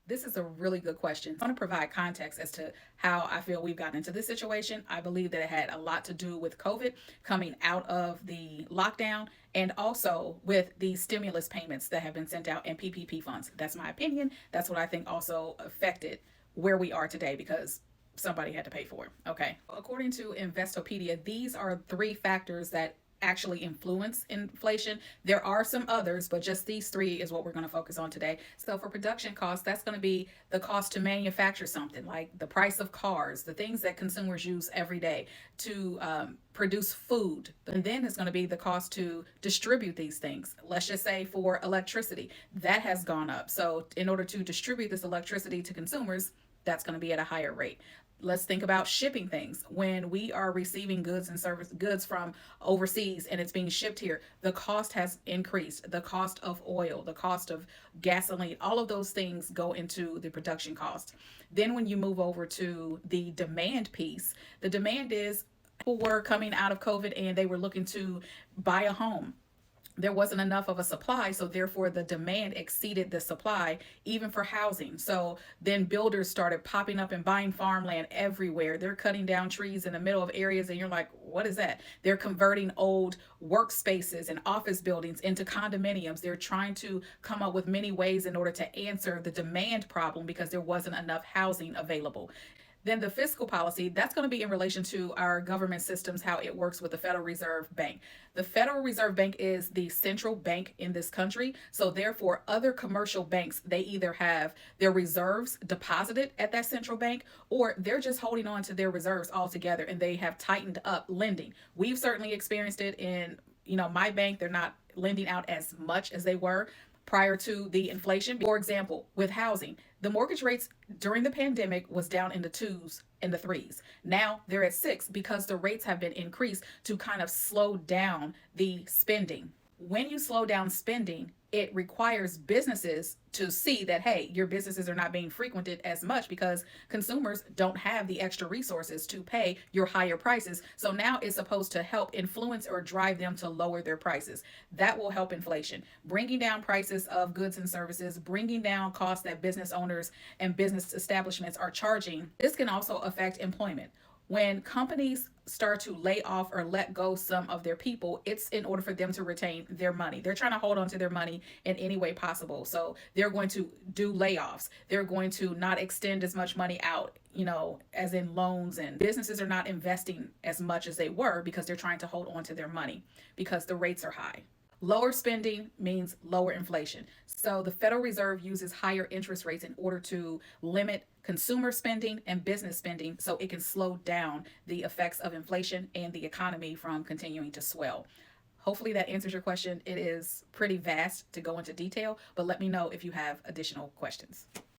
This is a really good question. I want to provide context as to how I feel we've gotten into this situation. I believe that it had a lot to do with COVID coming out of the lockdown and also with the stimulus payments that have been sent out and PPP funds. That's my opinion. That's what I think also affected where we are today because somebody had to pay for it. Okay. According to Investopedia, these are three factors that actually influence inflation. There are some others, but just these three is what we're going to focus on today. So for production costs, that's going to be the cost to manufacture something, like the price of cars, the things that consumers use every day to produce food. And then it's going to be the cost to distribute these things. Let's just say for electricity, that has gone up. So in order to distribute this electricity to consumers, that's going to be at a higher rate. Let's think about shipping things. When we are receiving goods from overseas and it's being shipped here, the cost has increased. The cost of oil, the cost of gasoline, all of those things go into the production cost. Then when you move over to the demand piece, the demand is people were coming out of COVID and they were looking to buy a home. There wasn't enough of a supply, so therefore the demand exceeded the supply, even for housing. So then builders started popping up and buying farmland everywhere. They're cutting down trees in the middle of areas, and you're like, what is that? They're converting old workspaces and office buildings into condominiums. They're trying to come up with many ways in order to answer the demand problem because there wasn't enough housing available. Then the fiscal policy, that's going to be in relation to our government systems, how it works with the Federal Reserve Bank. The Federal Reserve Bank is the central bank in this country. So therefore, other commercial banks, they either have their reserves deposited at that central bank or they're just holding on to their reserves altogether and they have tightened up lending. We've certainly experienced it in, my bank. They're not lending out as much as they were prior to the inflation. For example, with housing, the mortgage rates during the pandemic was down in the twos and the threes. Now they're at six because the rates have been increased to kind of slow down the spending. When you slow down spending, it requires businesses to see that, hey, your businesses are not being frequented as much because consumers don't have the extra resources to pay your higher prices. So now it's supposed to help influence or drive them to lower their prices. That will help inflation, bringing down prices of goods and services, bringing down costs that business owners and business establishments are charging. This can also affect employment. When companies start to lay off or let go some of their people, it's in order for them to retain their money. They're trying to hold on to their money in any way possible. So they're going to do layoffs. They're going to not extend as much money out, as in loans, and businesses are not investing as much as they were because they're trying to hold on to their money because the rates are high. Lower spending means lower inflation. So the Federal Reserve uses higher interest rates in order to limit consumer spending and business spending so it can slow down the effects of inflation and the economy from continuing to swell. Hopefully that answers your question. It is pretty vast to go into detail, but let me know if you have additional questions.